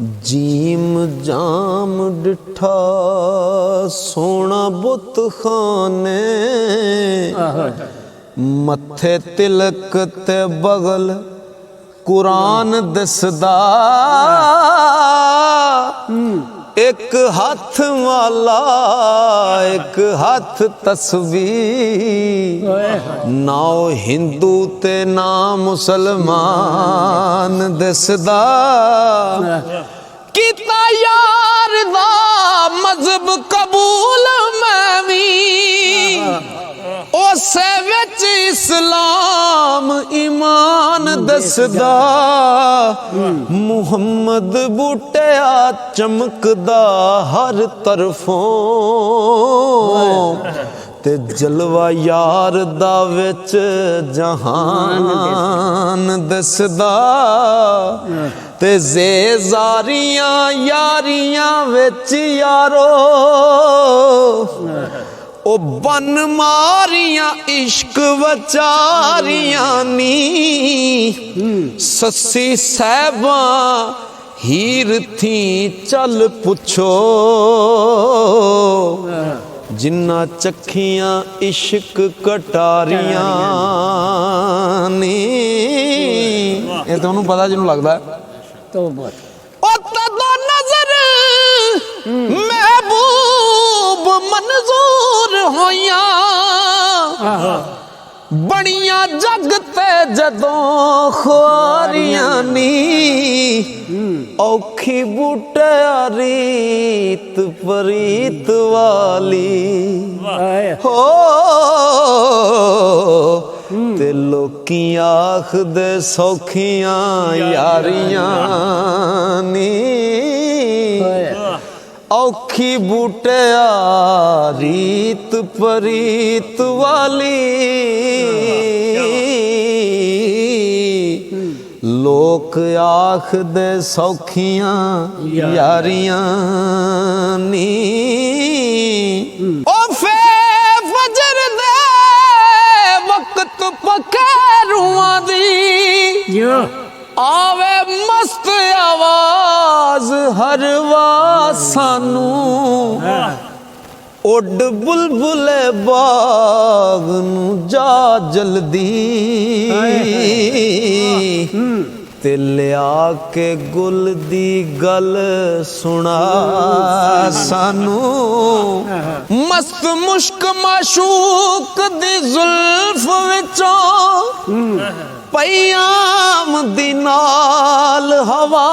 gym जाम डिठा सोना बुत खाने मथे तिलक ते बगल कुरान दिसदा एक हाथ वाला एक हाथ तस्वीर नाओ हिंदू ते ना मुसलमान दिसदा किता यार दा मजहब कबूल मैं भी उसे विच इस्लाम ईमान दसदा मुहम्मद बूटिया चमकदा हर तरफों ते जलवा यार दा विच जहान दसदा ते ज़ेज़ारियां यारियां विच यारो ओ बन मारियां इश्क वचारियां नी सस्सी साहबा हीर थी चल पुछो जिन्ना चखियां इश्क कटारियां नी ये तो उन्होंने पता जिन्होंने लगता है तो बहुत नजर महबूब मंजूर होया बड़िया जग ते जदों खुआरियां नी औखी बूटे रीत परीत वाली हो ते लोकी आखदे सौखियां यारियां नी औखी बूटे रीत परीत वाली लोक आखदे सौखियां यारियां नी ओ फे फजर दे वक्त पखेरुआं दी आवे मस्त आवाज हर वासानू उड बुलबुले बाग नू जा जल्दी ते लिया के गुल दी गल सुना सानू मस्त मुश्क माशूक दी जुल्फ विचों पयाम दी नाल हवा